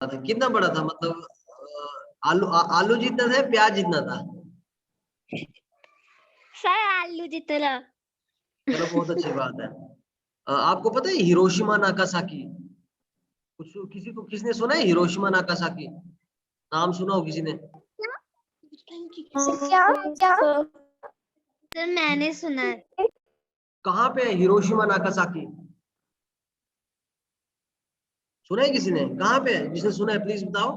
था, कितना बड़ा था, मतलब आलू जितना था, प्याज जितना था? सर आलू जितना। चलो बहुत अच्छी बात है। आपको पता है हिरोशिमा नागासाकी? कुछ किसी को, किसने सुना है हिरोशिमा नागासाकी? नाम सुना हो किसी ने? क्या क्या सर मैंने सुना है। कहाँ पे है हिरोशिमा नागासाकी? सुना है किसी ने? कहाँ पे है? जिसने सुना है प्लीज बताओ।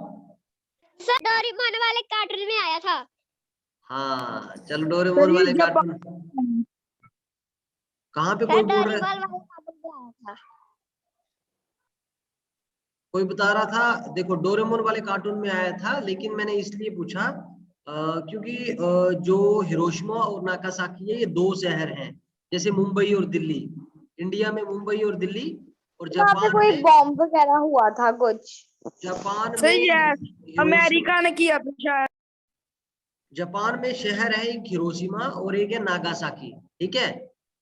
सर डोरेमोन वाले कार्टून में आया था। हाँ चलो, डोरेमोन वाले कार्टून। कहाँ पे? कोई सर बोल रहा डोरेमोन है, वाले कार्टून में आया था। कोई बता रहा था, देखो डोरेमोन वाले कार्टून में आया था, लेकिन मैंने इसलिए पूछा क्योंकि जो हिरोशिमा और नागासाकी है, ये दो शहर हैं, जैसे मुंबई और दिल्ली। इंडिया में मुंबई और दिल्ली, और वहाँ पे जापान कोई में, बॉम्ब वगैरह हुआ था कुछ। जापान में सही है, हिरोशिमा, अमेरिका ने किया था शायद। जापान में शहर है एक हिरोशिमा और एक है नागासाकी, ठीक है?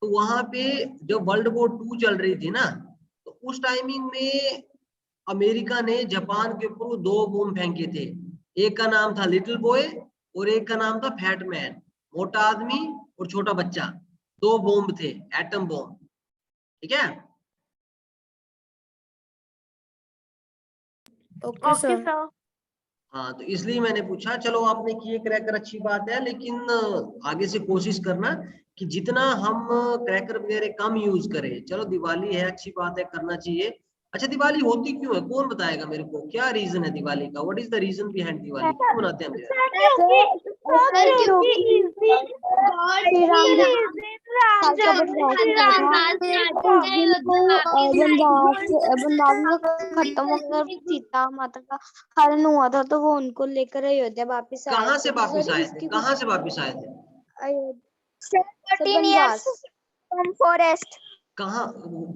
तो वहां पे जब वर्ल्ड वॉर 2 चल रही थी ना, तो उस टाइमिंग में अमेरिका ने जापान के ऊपर वो 2 बॉम्ब फेंके थे। एक का नाम था लिटिल बॉय और एक का नाम था फैट मैन, मोटा आदमी और छोटा बच्चा। 2 बॉम्ब थे, एटम बॉम्ब, ठीक है? Okay sir. हाँ तो इसलिए मैंने पूछा। चलो आपने किए क्रैकर, अच्छी बात है, लेकिन आगे से कोशिश करना कि जितना हम क्रैकर वगैरह कम यूज करें। चलो दिवाली है, अच्छी बात है, करना चाहिए। अच्छा दिवाली होती क्यों है, कौन बताएगा मेरे को? क्या रीजन है दिवाली का? What is the reason behind Diwali? क्यों मनाते हैं हम दिवाली? श्री राम साल का वनवास हुआ था, तो उस दिन को वनवास खत्म हो गया, सीता माता का हरण हुआ था, तो वो उनको लेकर अयोध्या वापिस आए कहाँ से थे। तो वापिस सर आए थे? इसकी कहाँ से वापिस आए थे? वनवास फॉरेस्ट। कहाँ?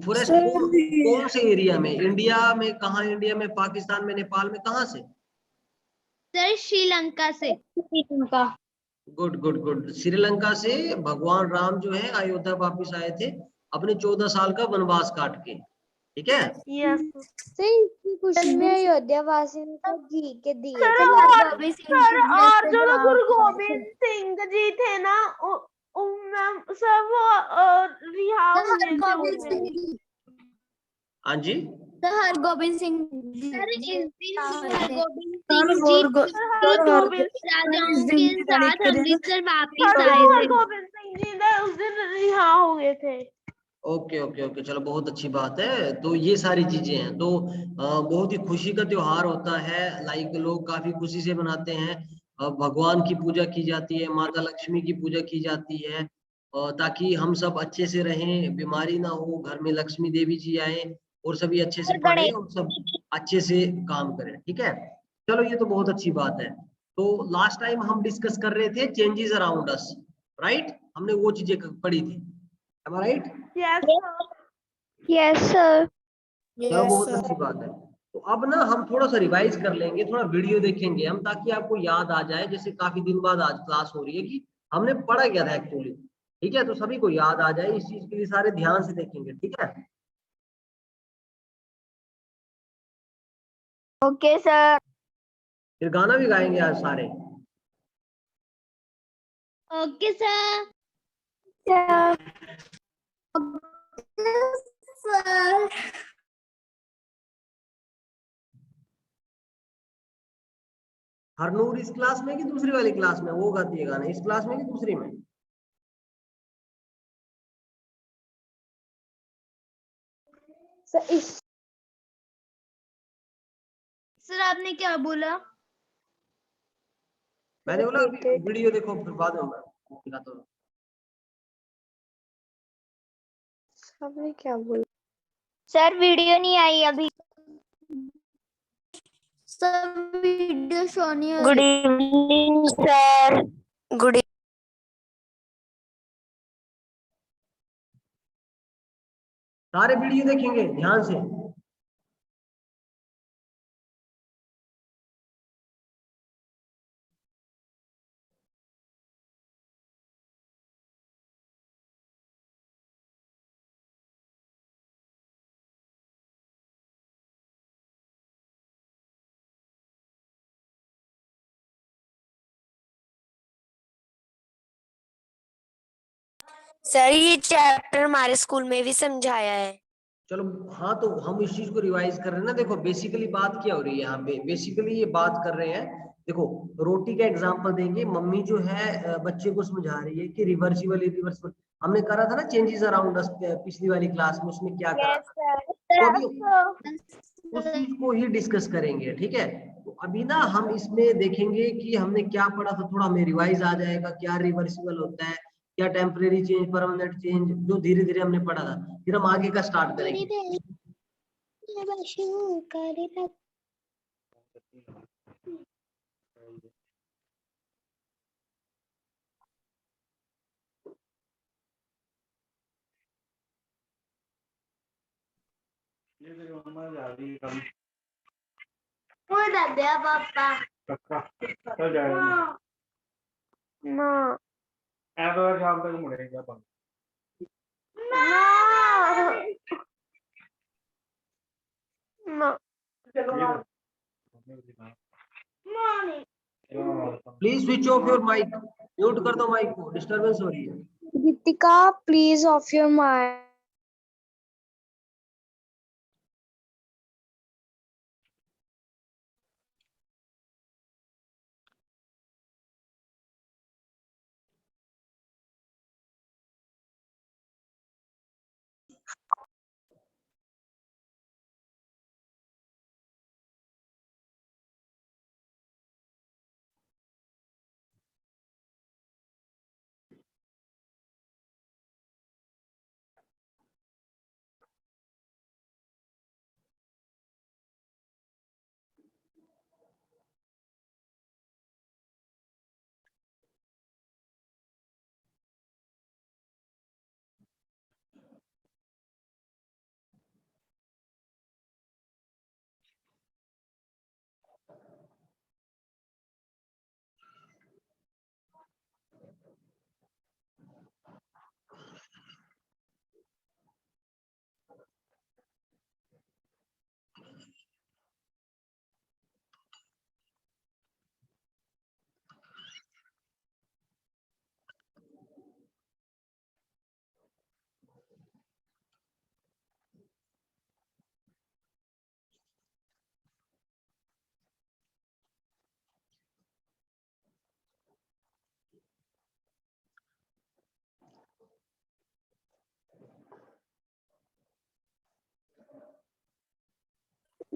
फॉरेस्ट? कौन से एरिया में? इंडिया में कहाँ? इंडिया में, पाकिस्तान में, नेपाल में, कहाँ से? सर श्रीलंका से। Good good good. श्रीलंका से भगवान राम जो है अयोध्या वापिस आए थे, अपने 14 साल का वनवास काट के, ठीक है? तो इसकी खुशी में अयोध्या वासियों को घी के दिए सर जलाए थे। और जो लोग गुरु गोविंद सिंह जी थे ना, सब वो रिहा हुए थे उसमें। हाँ जी। हरगोबिंद सिंह जी। सर इस दिन हरगोबिंद सर सिंह जी हरगोबिंद राजाओं सिंह के जी का साथ लिख रहे अमृतसर वापिस आए थे। हरगोबिंद सिंह जी ने उस दिन रिहा हुए थे। ओके ओके ओके, चलो बहुत अच्छी बात है। तो ये सारी चीजें हैं, तो बहुत ही खुशी का त्योहार होता है। लाइक लोग काफी खुशी से मनाते हैं। भगवान की पूजा की जाती है, माता लक्ष्मी की पूजा की जाती है, ताकि हम सब अच्छे से रहें, बीमारी ना हो, घर में लक्ष्मी देवी जी आए और सभी अच्छे से पढ़े और सब अच्छे से काम करें, ठीक है? चलो ये तो बहुत अच्छी बात है। तो लास्ट टाइम हम डिस्कस कर रहे थे चेंजेस अराउंड अस, राइट? हमने वो चीजें पढ़ी थी, am I right? Yes sir. चलो बहुत अच्छी बात है। तो अब ना हम थोड़ा सा रिवाइज कर लेंगे, थोड़ा वीडियो देखेंगे हम, ताकि आपको याद आ जाए। जैसे काफी दिन बाद आज क्लास हो रही है, कि हमने पढ़ा क्या था एक्चुअली, ठीक है? तो सभी को याद आ जाए, इस चीज के लिए सारे ध्यान से देखेंगे, ठीक है? Okay sir. फिर गाना भी गाएंगे आज सारे। Okay sir. हरनूर इस क्लास में कि दूसरी वाली क्लास में वो गाती है गाना? इस क्लास में कि दूसरी में? सर आपने क्या बोला? मैंने बोला अभी वीडियो देखो, फिर बाद में मैं दिखाता हूँ। सबने क्या बोला? सर वीडियो नहीं आई अभी। सर वीडियो शो नहीं हो रही। Good evening sir. गुड सारे वीडियो देखेंगे ध्यान से। सर ये चैप्टर हमारे स्कूल में भी समझाया है। चलो हाँ, तो हम इस चीज को रिवाइज कर रहे हैं ना। देखो बेसिकली बात क्या हो रही है यहाँ पे, बेसिकली ये बात कर रहे हैं। देखो रोटी का एग्जांपल देंगे, मम्मी जो है बच्चे को समझा रही है कि रिवर्सिबल इरिवर्सिबल। हमने करा था ना चेंजेस अराउंड अस पिछली वाली क्लास में, उसमें क्या करा Yes, था। sir. तो अभी So, उस चीज को ही डिस्कस करेंगे, ठीक है। तो अभी ना हम इसमें देखेंगे कि हमने क्या पढ़ा था, थोड़ा हमें रिवाइज आ जाएगा, क्या रिवर्सिबल होता है, क्या टेम्परेरी चेंज, परमानेंट चेंज, जो धीरे धीरे हमने पढ़ा था। फिर हम आगे का स्टार्ट करेंगे। udah deh papa. No. ऐतवार शाम तक मुड़ेंगे अपन। No. Please switch off your mike, mute कर दो माइक को, डिस्टरबेंस हो रही है। Ritika, please off your mic.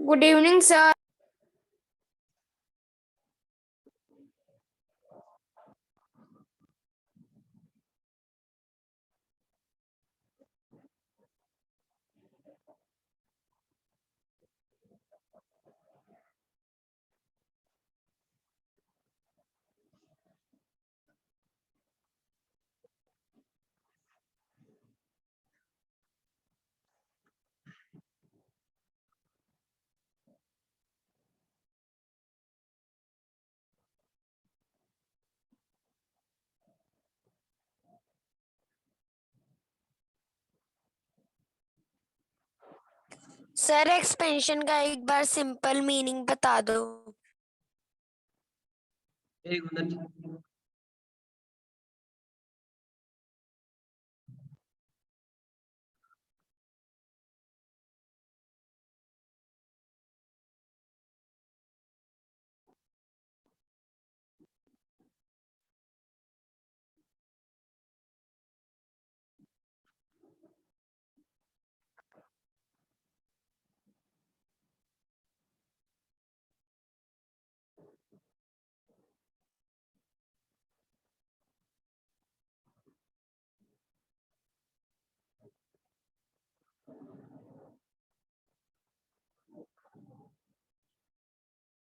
Good evening sir. Sir expansion का एक बार सिंपल मीनिंग बता दो। एक minute.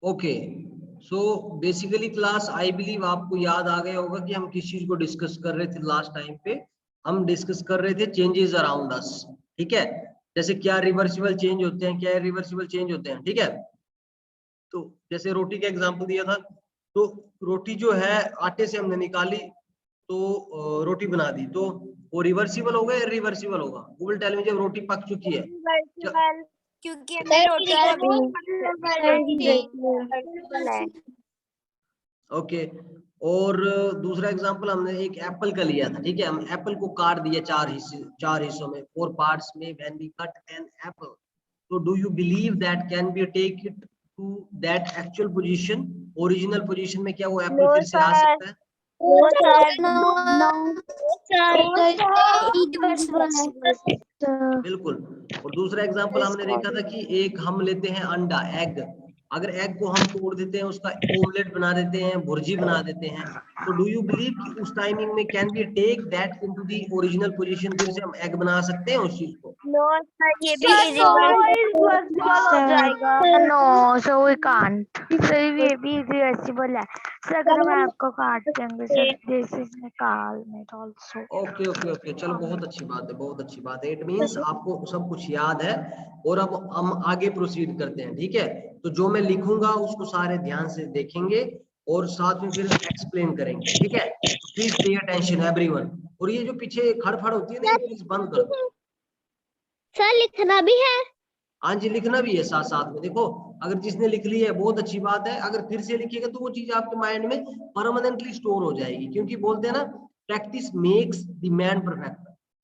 Okay, so basically class I believe आपको याद आ गया होगा कि हम किस चीज को डिस्कस कर रहे थे लास्ट टाइम पे। हम डिस्कस कर रहे थे चेंजेस अराउंड अस, ठीक है। जैसे क्या रिवर्सिबल चेंज होते हैं, क्या इरिवर्सिबल चेंज होते हैं, ठीक है। तो जैसे रोटी का एग्जांपल दिया था, तो रोटी जो है आटे से हमने निकाली, तो रोटी बना दी, तो वो रिवर्सिबल होगा या रिवर्सिबल होगा? गूगल टेल में जब रोटी पक चुकी है, क्योंकि हमने रोटी का ओके। और दूसरा एग्जांपल हमने एक एप्पल का लिया था, ठीक है। हम एप्पल को काट दिया चार हिस्सों में, 4 पार्ट्स में when we cut an apple. तो do you believe that can be take it to that actual position, original position में, क्या वो एप्पल No, फिर से आ sir. सकता है? No, sir. No, बिल्कुल। और दूसरा एग्जांपल हमने देखा था कि एक हम लेते हैं अंडा, एग। अगर एग को हम तोड़ देते हैं, उसका ओमलेट बना देते हैं, भुर्जी बना देते हैं, तो डू यू बिलीव कि उस टाइमिंग में can we take that into the original position, फिर से हम एग बना सकते हैं उस चीज को? No, sir. ये भी Sir, no. irreversible हो जाएगा. No, so we can't. Sir, ये भी irreversible है. Sir, अगर हम आपको काट देंगे, sir, this is निकाल में also. ओके ओके ओके, चलो बहुत अच्छी बात है, बहुत अच्छी बात है। इट मींस आपको सब कुछ याद है। और अब हम आगे प्रोसीड करते हैं, ठीक है। तो जो मैं लिखूंगा उसको सारे ध्यान से देखेंगे और साथ में फिर एक्सप्लेन करेंगे, ठीक है। Please pay attention everyone. और ये जो पीछे खड़फड़ होती है ना, ये प्लीज बंद कर दो। सर लिखना भी है. हाँ जी, लिखना भी है साथ साथ में। देखो, अगर जिसने लिख लिया है बहुत अच्छी बात है, अगर फिर से लिखिएगा तो वो चीज आपके माइंड में परमानेंटली स्टोर हो जाएगी। क्योंकि बोलते हैं ना, practice makes the man perfect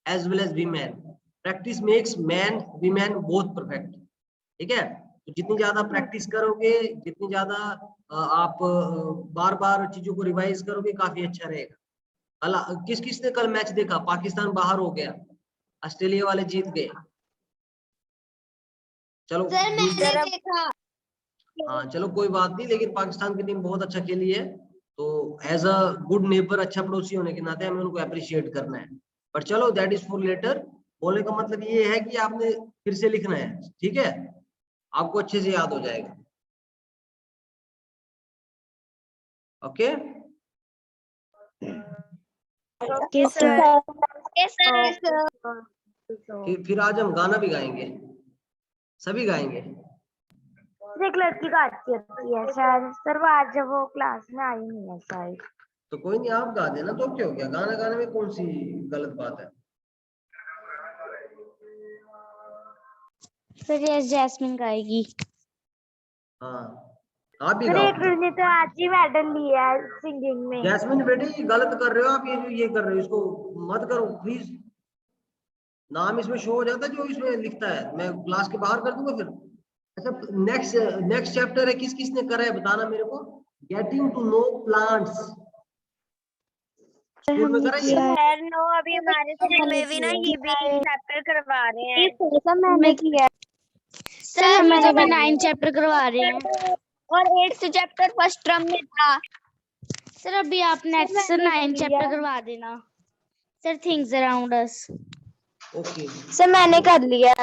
as well as women. Practice makes man women both perfect, ठीक है। तो जितनी ज्यादा प्रैक्टिस करोगे, जितनी ज्यादा आप बार बार चीजों को रिवाइज करोगे, काफी अच्छा रहेगा। किस किसने कल मैच देखा? पाकिस्तान बाहर हो गया, ऑस्ट्रेलिया वाले जीत गए। चलो देखा. हाँ, चलो कोई बात नहीं, लेकिन पाकिस्तान की टीम बहुत अच्छा खेली है। तो एज अ गुड नेबर, अच्छा पड़ोसी होने के नाते हमें उनको अप्रिशिएट करना है। पर चलो, दैट इज फॉर लेटर। बोलने का मतलब ये है कि आपने फिर से लिखना है, ठीक है। आपको अच्छे से याद हो जाएगा। Okay. Okay, sir. Yes, sir. फिर आज हम गाना भी गाएंगे, सभी गाएंगे। एक लड़की गाती होती है शायद, सर वो आज जब वो क्लास में आई नहीं है शायद. तो कोई नहीं, आप गा देना, तो क्या हो गया, गाना गाने में कौन सी गलत बात है? सर ये जैस्मिन गाएगी. हाँ, आप भी सर गाओ। एक ने तो आज ही मेडल लिया है सिंगिंग में. जैस्मिन बेटे, ये गलत कर रहे हो आप, ये कर रहे हो, इसको मत करो प्लीज। नाम इसमें शो हो जाता है जो इसमें लिखता है, मैं क्लास के बाहर कर दूंगा फिर। अच्छा, नेक्स्ट नेक्स्ट चैप्टर है, किस किसने करा है बताना मेरे को। Getting to know plants, school में करा ये? सर नो, अभी हमारे स्कूल में भी ना ये भी चैप्टर करवा रहे हैं. मैंने किया. सर हमारे में 9 चैप्टर करवा रहे हैं और 8th चैप्टर फर्स्ट टर्म में था. सर. अभी आप नेक्स्ट 9 चैप्टर करवा देना सर. थिंग्स अराउंड अस. ओके सर मैंने कर लिया.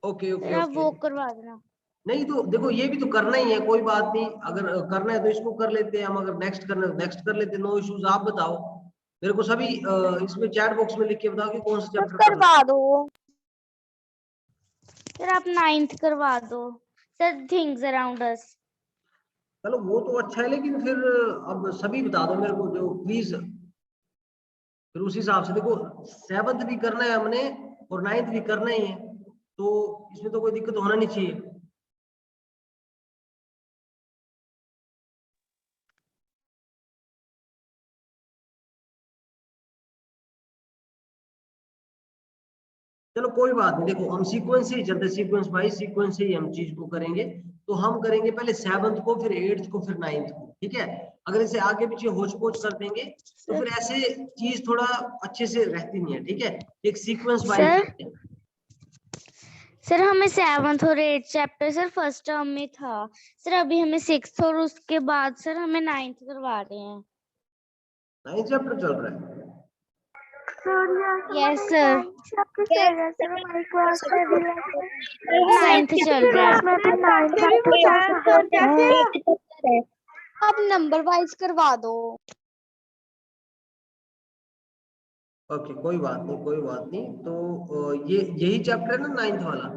ओके सर ओके आप ओके। वो करवा देना. नहीं तो देखो, ये भी तो करना ही है, कोई बात नहीं। अगर करना है तो इसको कर लेते हैं हम, अगर नेक्स्ट करना है तो नेक्स्ट कर लेते हैं, नो इश्यूज। आप बताओ मेरे को सभी, इसमें चैट बॉक्स में लिख के बताओ कि कौन सा चैप्टर करना करवा है। दो. सर आप 9th करवा दो सर. थिंग्स अराउंड अस. चलो वो तो अच्छा है, लेकिन फिर अब सभी बता दो मेरे को जो, प्लीज। फिर उस हिसाब से देखो, 7th भी करना है हमने और 9th भी करना ही है, तो इसमें तो कोई दिक्कत होना नहीं चाहिए। चलो कोई बात नहीं, देखो हम सीक्वेंस से ही चलते, सीक्वेंस बाय सीक्वेंस से ही हम चीज को करेंगे। तो हम करेंगे पहले 7th को, फिर 8th को, फिर 9th को, ठीक है। अगर इसे आगे पीछे होच पोच कर देंगे तो फिर ऐसे चीज थोड़ा अच्छे से रहती नहीं है, ठीक है। एक सीक्वेंस वाइज सर चलते हैं। सर हमें 7th और 8th chapter sir first term में था सर. अभी हमें 6th और उसके बाद सर हमें 9th करवा रहे हैं. 9th चैप्टर चल रहा है। Yes sir. 9th चल रहा है. अब नंबर वाइज करवा दो. ओके, कोई बात नहीं, कोई बात नहीं। तो ये यही चैप्टर है ना 9th वाला,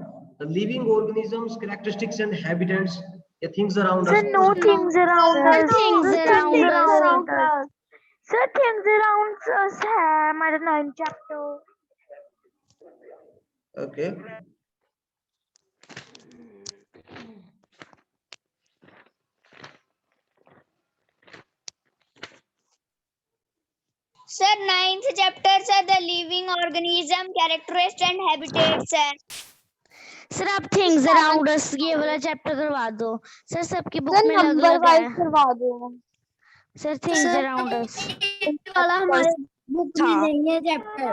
living organisms, characteristics and habitats, या things around us? Things around us. Sir things around us है हमारा 9th chapter. Okay. Sir 9th chapter sir the living organism characteristics and habitats है। सर आप things around us ये वाला chapter करवा दो। Sir सबकी बुक में अलग अलग है। करवा दो। सर थिंग्स अराउंड अस वाला हमारे बुक में नहीं है चैप्टर।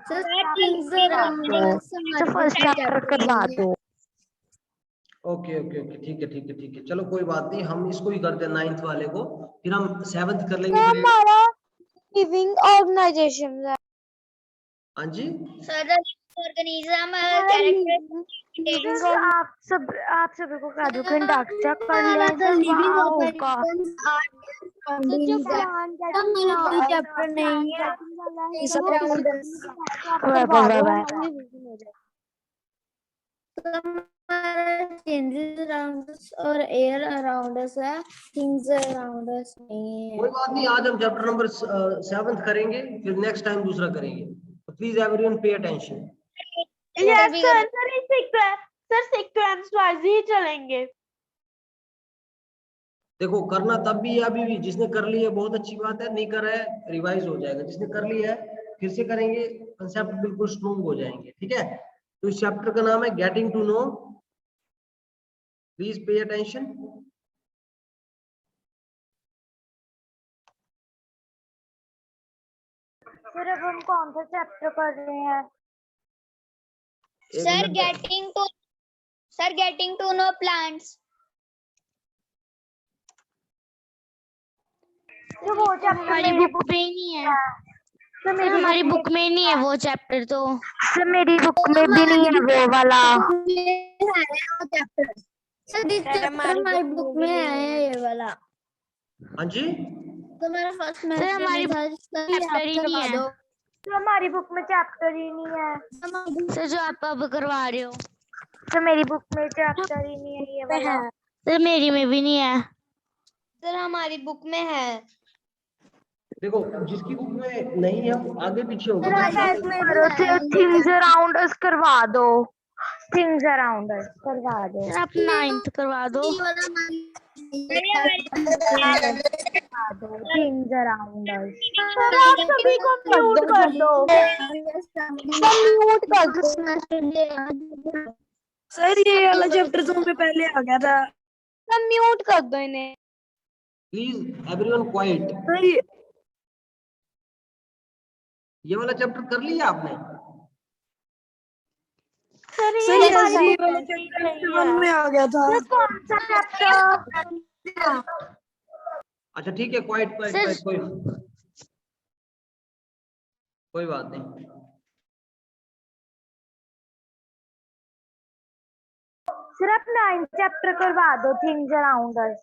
सर थिंग्स अराउंड अस फर्स्ट चैप्टर करवा दो। ओके ओके ओके, ठीक है ठीक है ठीक है, चलो कोई बात नहीं, हम इसको ही करते हैं 9th वाले को, फिर हम 7th कर लेंगे। फिर हमारा लिविंग ऑर्गेनाइजेशन है। हाँ जी, सर द ऑर्गेनिज्म कैरेक्टरिस्टिक्स आप सभी को कह दो कि इंडक्टर कर लिया होगा। जो प्लान चैप्टर नहीं है चेंजेस अराउंड अस और एयर अराउंड अस है, थिंग्स अराउंड अस नहीं है। कोई बात नहीं, आज हम चैप्टर नंबर 7th करेंगे, फिर नेक्स्ट टाइम दूसरा करेंगे, तो please everyone pay attention. Yes sir sequence wise ही चलेंगे। देखो करना तब भी है, अभी भी जिसने कर ली है बहुत अच्छी बात है, नहीं कर रहा है रिवाइज हो जाएगा, जिसने कर लिया है फिर से करेंगे, कंसेप्ट बिल्कुल स्ट्रॉन्ग हो जाएंगे, ठीक है। तो इस चैप्टर का नाम है getting to know, please pay attention. Sir अब हम कौन सा चैप्टर कर रहे हैं? Sir getting to know plants. तो वो चैप्टर हमारी बुक में ही नहीं है। सर हमारी बुक में ही नहीं है वो चैप्टर, तो सर मेरी बुक में भी नहीं है वो वाला। सर इस चैप्टर हमारी बुक में है ये वाला। हाँ जी, तो मेरा फर्स्ट में हमारी चैप्टर ही नहीं है। तो हमारी बुक में चैप्टर ही नहीं है। सर जो आप अब करवा रहे हो। तो मेरी बुक में चैप्टर ही नहीं है ये वाला। सर मेरी में भी नहीं है। सर हमारी बुक में है। देखो जिसकी बुक में नहीं है वो आगे पीछे होगा। थिंग्स अराउंड अस करवा दो। थिंग्स अराउंड अस करवा दो। सर आप 9th करवा दो। Things around us. सर आप सभी को म्यूट कर दो। म्यूट कर दो। सर ये वाला चैप्टर तो हमें पहले आ गया था। सर म्यूट कर दो इन्हें। Please everyone quite. सर ये वाला चैप्टर कर लिया आपने? सर ये वाला चैप्टर 1 में आ गया था। कौन सा चैप्टर? अच्छा ठीक है, क्वाइट क्वाइट क्वाइट, कोई बात नहीं। सिर्फ 9th चैप्टर करवा दो, things around us.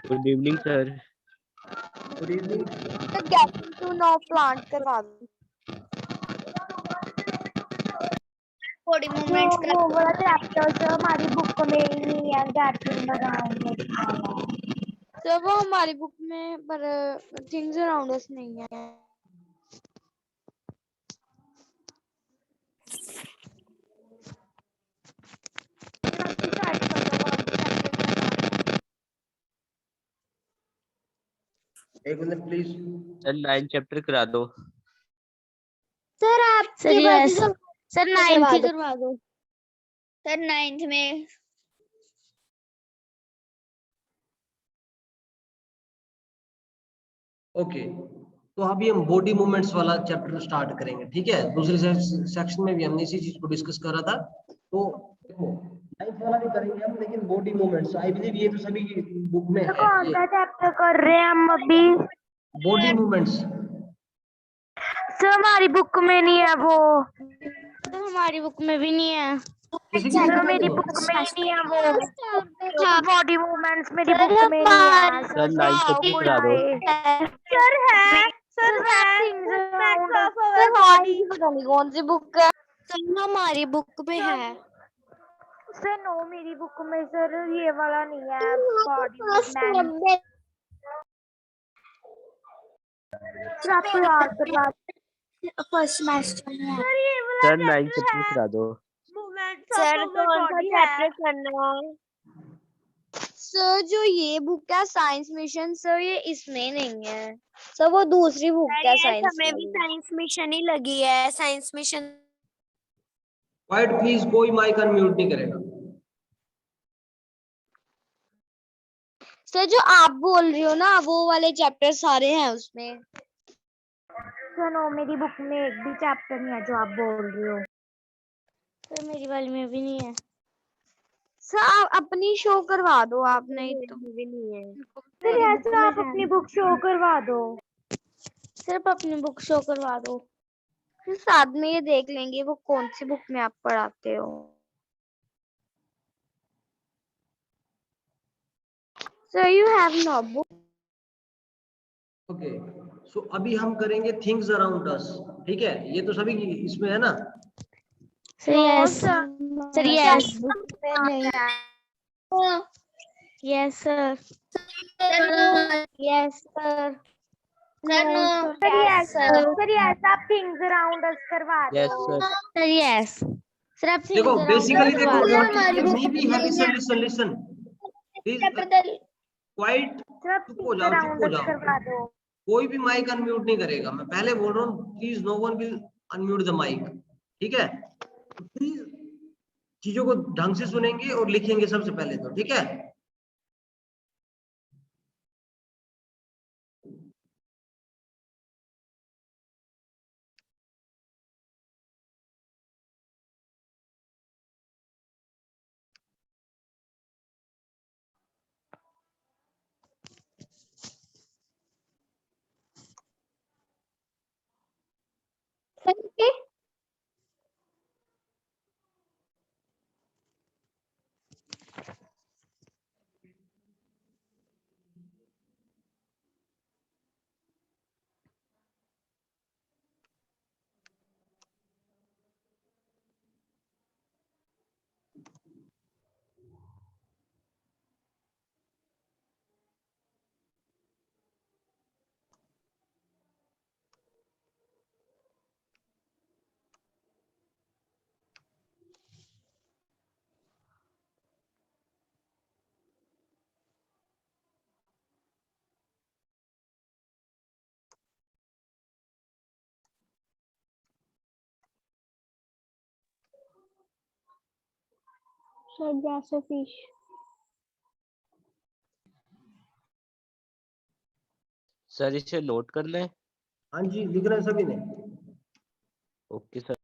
Good evening sir. Good evening. Getting to know plant करवा दो। बॉडी मूवमेंट्स कर वो वाला चैप्टर जो हमारी बुक में ही नहीं है, गेटिंग अराउंड अस वाला। तो वो हमारी बुक में पर थिंग्स अराउंड अस नहीं है। एक मिनट प्लीज। सर 9 चैप्टर करा दो। सर आप सर 9th ही करवा दो। सर 9th में ओके, तो अभी हम बॉडी मूवमेंट्स वाला चैप्टर स्टार्ट करेंगे, ठीक है। दूसरे सेक्शन में भी हमने इसी चीज को डिस्कस करा था, तो देखो 9th वाला भी करेंगे हम, लेकिन बॉडी मूवमेंट्स आई बिलीव ये तो सभी की बुक में है। कौन सा चैप्टर कर रहे हैं हम अभी? Body movements. सर हमारी बुक में नहीं है वो। तो हमारी बुक में भी नहीं है। किसी की सर बुक मेरी में बुक में ही नहीं है वो। बॉडी मूवमेंट्स मेरी बुक में नहीं है। सर 9 चैप्टर करा दो। सर है, सर कौन सी बुक है? सर हमारी बुक में है। सर नो मेरी बुक में सर ये वाला नहीं है, बॉडी मूवमेंट। सर आपको याद करवा फर्स्ट सेमेस्टर में है। सर ये वाला सर 9 चैप्टर करा दो। मूवमेंट सर कौन सा चैप्टर करना है? सर जो ये बुक है साइंस मिशन सर ये इसमें नहीं है सर, वो दूसरी बुक है साइंस हमें भी साइंस मिशन ही लगी है, साइंस मिशन। क्वाइट प्लीज, कोई माइक अनम्यूट नहीं करेगा। सर जो आप बोल रही हो ना वो वाले चैप्टर सारे हैं उसमें। सुनो, मेरी बुक में एक भी चैप्टर नहीं है जो आप बोल रही हो। सर मेरी वाली में भी नहीं है सर, आप अपनी शो करवा दो आप, नहीं तो भी नहीं है। फिर ऐसे आप अपनी बुक शो करवा दो। सिर्फ अपनी बुक शो करवा दो, फिर साथ में ये देख लेंगे वो कौन सी बुक में आप पढ़ाते हो। Sir you have no book. Okay, so अभी हम करेंगे थिंग्स अराउंड अस, ठीक है? ये तो सभी की इसमें है ना? Sir yes sir yes yes sir yes sir sir yes आप थिंग्स अराउंड अस करवा यस दो। सर। सर यस सर आप देखो बेसिकली देखो करवा व्हाट दो। मी भी है, listen listen please, quite sir आप चुप हो थिंग्स जाओ, चुप अराउंड हो अस जाओ। करवा दो। कोई भी माइक अनम्यूट नहीं करेगा, मैं पहले बोल रहा हूँ please no one will unmute the mike, ठीक है? प्लीज चीजों को ढंग से सुनेंगे और लिखेंगे सबसे पहले तो, ठीक है? सर जैसे फिश। सर इसे नोट करना है। हाँ जी, लिख रहे हैं सभी ने। Okay sir.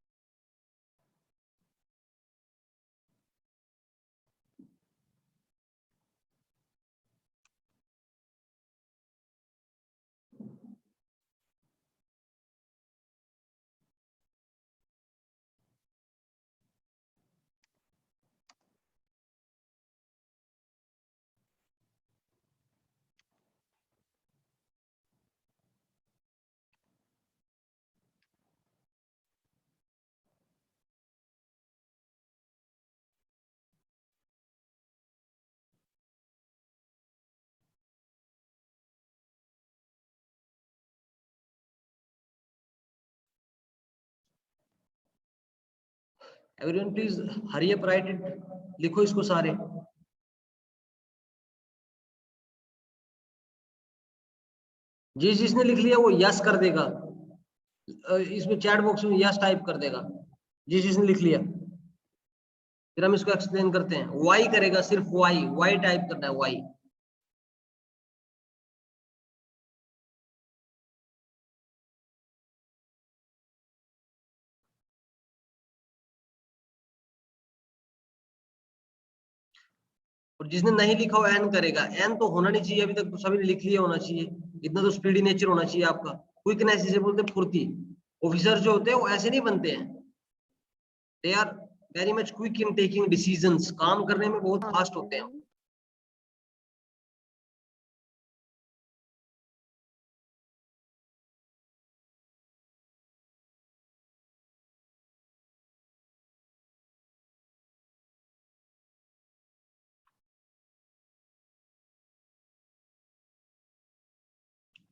Everyone please hurry up, right it, लिखो इसको सारे। जिसने लिख लिया वो यस कर देगा, इसमें चैट बॉक्स में यस टाइप कर देगा जिसने लिख लिया। फिर हम इसको एक्सप्लेन करते हैं। वाई करेगा, सिर्फ वाई, वाई टाइप करना है, वाई। और जिसने नहीं लिखा वो एन करेगा। एन तो होना नहीं चाहिए, अभी तक तो सभी ने लिख लिया होना चाहिए। इतना तो स्पीडी नेचर होना चाहिए आपका। क्विकनेस इसे बोलते हैं, फुर्ती। ऑफिसर जो होते हैं वो ऐसे नहीं बनते हैं, they are very much quick in taking decisions. काम करने में बहुत फास्ट होते हैं।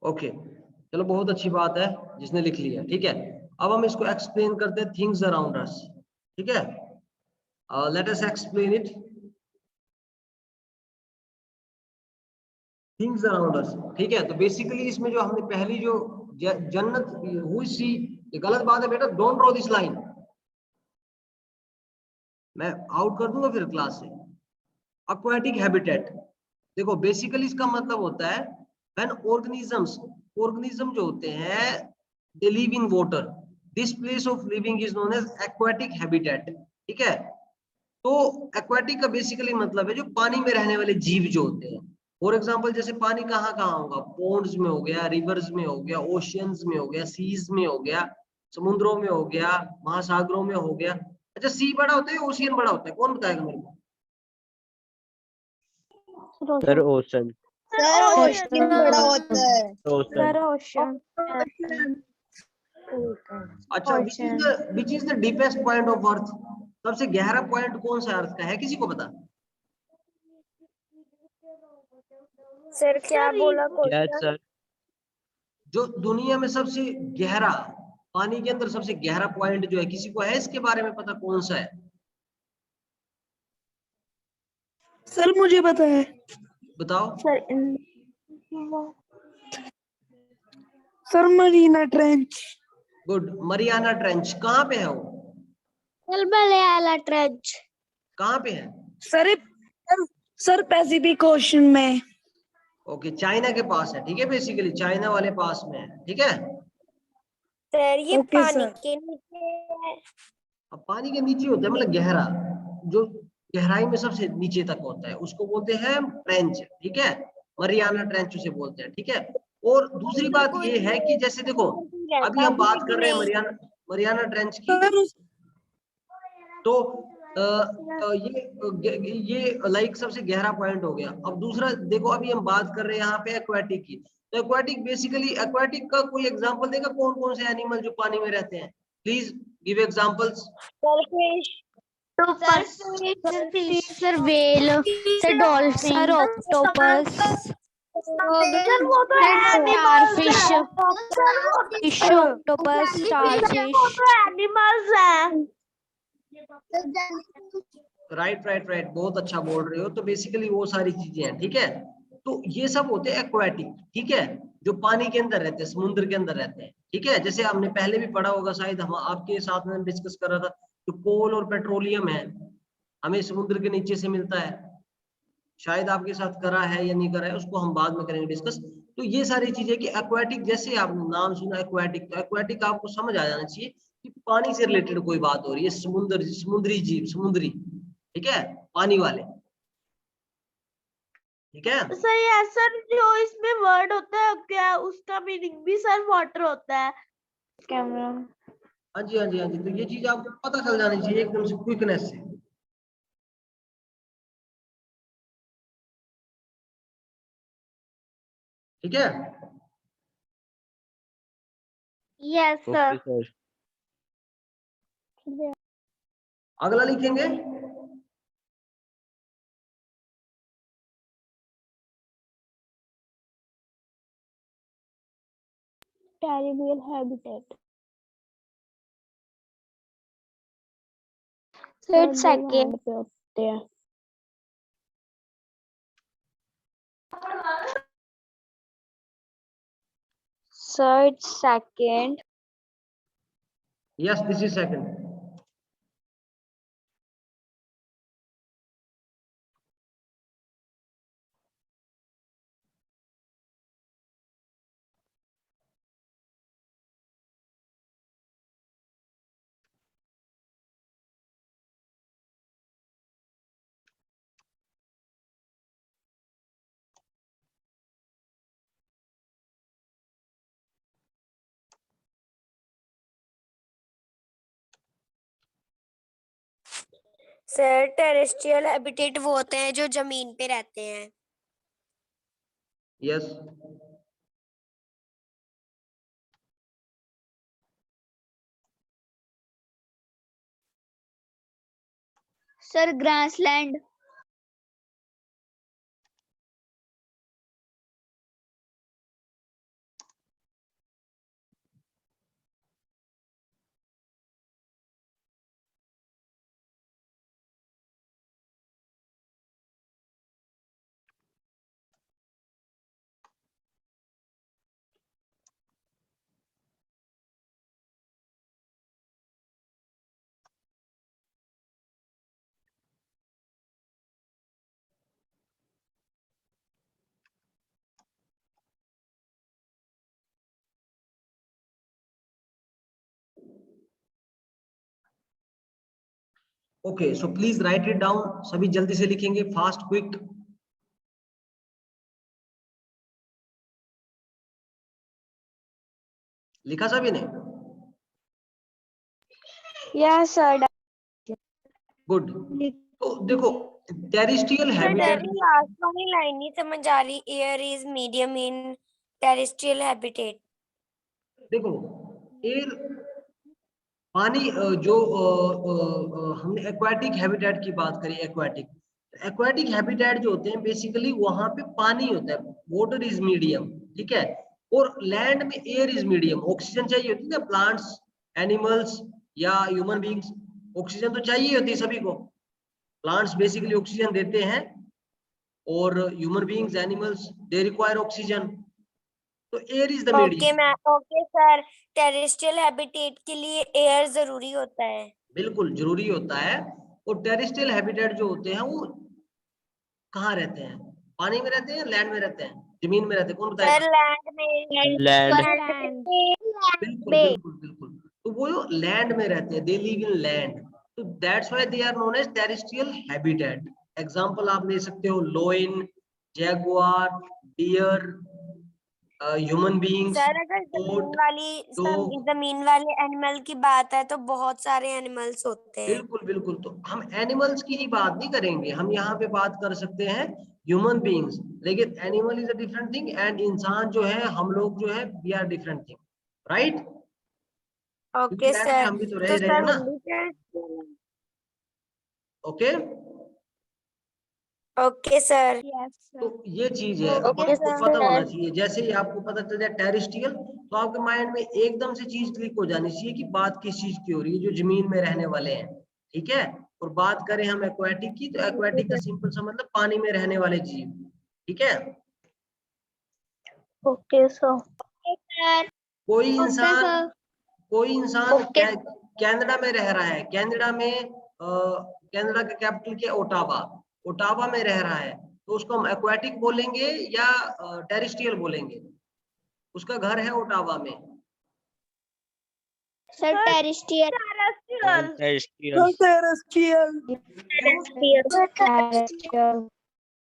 ओके, चलो बहुत अच्छी बात है जिसने लिख लिया, ठीक है? अब हम इसको एक्सप्लेन करते हैं, थिंग्स अराउंड अस, ठीक है? Let us explain it. Things around अस, ठीक है। तो बेसिकली इसमें जो हमने पहली जो जन्नत हुई सी, ये गलत बात है बेटा, डोंट ड्रॉ दिस लाइन, मैं आउट कर दूंगा फिर क्लास से। aquatic habitat, देखो बेसिकली इसका मतलब होता है when organism जो होते हैं they live in water, this place of living is known as aquatic habitat, ठीक है। तो aquatic का बेसिकली मतलब है जो पानी में रहने वाले जीव जो होते हैं। फॉर एग्जाम्पल जैसे पानी कहाँ कहाँ होगा, पोन्ड्स में हो गया, रिवर्स में हो गया, ओशियंस में हो गया, सीज में हो गया, समुद्रों में हो गया, महासागरों में हो गया। अच्छा सी बड़ा होता है, ओशियन बड़ा होता है, कौन बताएगा मेरे को? Sir ocean. सर ओशन बड़ा होता है। ओशन। ओशन। अच्छा, which is the deepest point of earth, सबसे गहरा पॉइंट कौन सा अर्थ का है, किसी को पता? सर क्या बोला क्या सर? जो दुनिया में सबसे गहरा, पानी के अंदर सबसे गहरा पॉइंट जो है, किसी को है इसके बारे में पता कौन सा है? सर मुझे पता है। बताओ। Sir Marina trench. Good, Mariana trench कहाँ पे है वो? Malaya trench. कहाँ पे है? सर सर पैसिफिक ओशन में। ओके, चाइना के पास है, ठीक है, बेसिकली चाइना वाले पास में है, ठीक है। सर ये ओके पानी सर। के नीचे है। अब पानी के नीचे होता है मतलब गहरा, जो गहराई में सबसे नीचे तक होता है उसको बोलते हैं ट्रेंच, ठीक है। मरियाना ट्रेंच उसे बोलते हैं, ठीक है। और दूसरी सर बात कोई ये है कि जैसे देखो अभी हम बात कर रहे हैं नहीं। मरियाना ट्रेंच की, सर तो ये लाइक सबसे गहरा पॉइंट हो गया। अब दूसरा देखो, अभी हम बात कर रहे हैं यहाँ पे एक्वाटिक की, तो एक्वाटिक बेसिकली एक्वाटिक का कोई एग्जांपल देगा, कौन कौन से एनिमल जो पानी में रहते हैं, please give examples. Sir well, sir dolphin, sir octopus, sir वो तो starfish, animals fish, octopus, starfish. वो तो एनिमल्स है। राइट, बहुत अच्छा बोल रहे हो। तो बेसिकली वो सारी चीजें हैं, ठीक है। तो ये सब होते हैं एक्वाटिक, ठीक है, जो पानी के अंदर रहते हैं, समुद्र के अंदर रहते हैं, ठीक है। जैसे हमने पहले भी पढ़ा होगा, शायद हम आपके साथ में डिस्कस कर रहा था, जो कोल और पेट्रोलियम है हमें समुद्र के नीचे से मिलता है, शायद आपके साथ करा है या नहीं करा है, उसको हम बाद में करेंगे डिस्कस। तो ये सारी चीजें कि एक्वाटिक, जैसे आपने नाम सुना एक्वाटिक, तो एक्वाटिक आपको समझ आ जाना चाहिए कि पानी से रिलेटेड कोई बात हो रही है, समुद्री जीव, समुद्री, ठीक है, पानी वाले, ठीक है। सही है सर, जो इसमें वर्ड होता है क्या उसका मीनिंग भी सर वाटर होता है? कैमरा। हाँ जी, हाँ जी, हाँ जी, तो ये चीज आपको पता चल जानी चाहिए एकदम से क्विकनेस से, ठीक है। Yes sir. Okay sir. अगला लिखेंगे। Terrible habitat. थर्ड सेकंड, पे होते हैं। Third second, yes, this is second. Sir terrestrial habitat वो होते हैं जो जमीन पे रहते हैं। Yes, sir grassland, okay, so please right it down, सभी जल्दी से लिखेंगे, फास्ट क्विक। लिखा सभी ने? Yes sir. गुड। तो देखो टेरेस्ट्रियल सर हैबिटेट, लास्ट वाली लाइन नहीं समझ आ रही, air is medium in terrestrial habitat. देखो एयर पानी जो हमने एक्वाटिक हैबिटेट की बात करी, एक्वाटिक हैबिटेट जो होते हैं बेसिकली वहां पे पानी होता है, वाटर इज मीडियम, ठीक है। और लैंड में एयर इज मीडियम, ऑक्सीजन चाहिए होती है ना, प्लांट्स, एनिमल्स या ह्यूमन बींग्स, ऑक्सीजन तो चाहिए होती है सभी को। प्लांट्स बेसिकली ऑक्सीजन देते हैं और human beings, animals, they require oxygen, तो air is the medium. Okay sir, terrestrial habitat के लिए एयर जरूरी होता है। बिल्कुल जरूरी होता है। और टेरेस्ट्रियल हैबिटेट जो होते हैं वो कहाँ रहते हैं? पानी में रहते हैं, लैंड में रहते हैं, जमीन में रहते हैं? कौन बताएगा? सर लैंड में। लैंड। बिल्कुल बिल्कुल बिल्कुल, तो वो लैंड में रहते हैं, दे लिव इन लैंड, तो that's why they are known as terrestrial habitat. Example आप ले सकते हो lion, jaguar, deer, human beings, sir अगर जमीन वाले एनिमल की बात है तो बहुत सारे एनिमल्स होते हैं। बिल्कुल बिल्कुल, तो हम एनिमल्स की ही बात नहीं करेंगे, हम यहाँ पे बात कर सकते हैं ह्यूमन बीइंग्स, लेकिन animal is a different thing and इंसान जो है, हम लोग जो है, we are different thing, right? Okay sir, हम भी तो रह तो रहे हैं ना। Okay okay sir. तो ये चीज है, अब Okay, आपको sir. पता होना चाहिए। जैसे ही आपको पता चल जाए टेरेस्ट्रियल, तो आपके माइंड में एकदम से चीज क्लिक हो जानी चाहिए कि बात किस चीज की हो रही है, जो जमीन में रहने वाले हैं, ठीक है। और बात करें हम एक्वाटिक की, तो एक्वाटिक का सिंपल सा मतलब पानी में रहने वाले जीव, ठीक है। Okay sir. कोई इंसान Okay. कनाडा में रह रहा है, कनाडा में कनाडा के कैपिटल के ओटावा, ओटावा में रह रहा है, तो उसको हम एक्वाटिक बोलेंगे या टेरेस्ट्रियल बोलेंगे? उसका घर है ओटावा में, सर टेरेस्ट्रियल। टेरेस्ट्रियल।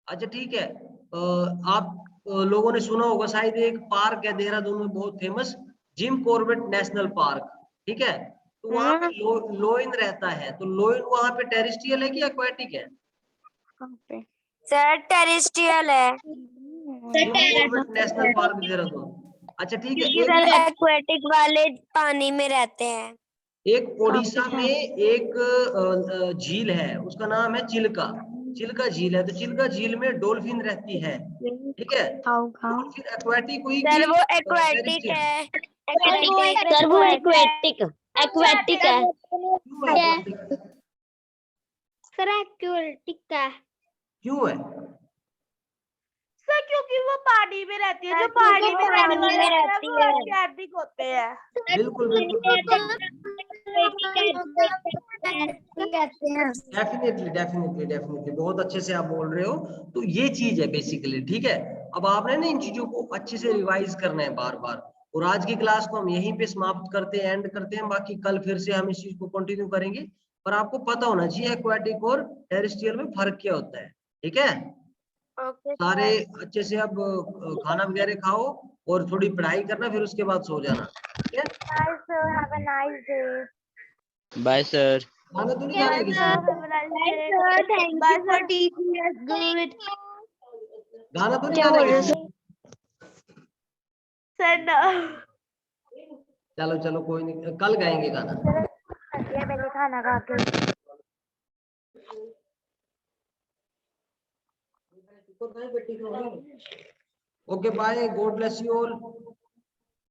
अच्छा ठीक है। आप लोगों ने सुना होगा शायद, एक पार्क है देहरादून में बहुत famous, Jim Corbett national park, ठीक है। तो वहां पे लोइन रहता है, तो लोइन वहां पे टेरेस्ट्रियल है कि एक्वाटिक है? सर टेरेस्ट्रियल है, Jim Corbett national park Dehradun. अच्छा ठीक है। क्योंकि सर एक्वेटिक वाले पानी में रहते हैं। एक ओडिशा में एक झील है, उसका नाम है चिल्का, चिल्का झील है, तो चिल्का झील में डॉल्फिन रहती है, ठीक है। डॉल्फिन एक्वाटिक हुई सर कि वो एक्वेटिक terrestrial? है। सर वो एक्वेटिक है। क्यों aquatic है? सर एक्वेटिक का क्यों है? सर क्योंकि वो पानी में रहती है, जो सर, पानी क्योंकि में वो रहने पानी वाले में हैं रहती वो है। एक्वाटिक होते हैं। बिल्कुल बिल्कुल डेफिनेटली डेफिनेटली डेफिनेटली, बहुत अच्छे से आप बोल रहे हो। तो ये चीज है बेसिकली, ठीक है। अब आपने ना इन चीजों को अच्छे से रिवाइज करना है बार बार। और आज की क्लास को हम यहीं पे समाप्त करते हैं, एंड करते हैं, बाकी कल फिर से हम इस चीज को कंटिन्यू करेंगे। पर आपको पता होना चाहिए एक्वाटिक और टेरेस्ट्रियल में फर्क क्या होता है, ठीक है। ओके सारे सर। अच्छे से अब खाना वगैरह खाओ और थोड़ी पढ़ाई करना, फिर उसके बाद सो जाना, ठीक है। Bye sir, have a nice day. Bye sir. खाना तो नहीं खाना है किसी ने? Thank you for teaching us good. गाना तो नहीं गाना है किसी ने? सर ना चलो चलो कोई नहीं, कल गाएंगे गाना। पहले खाना खा के। Okay bye, God bless you all.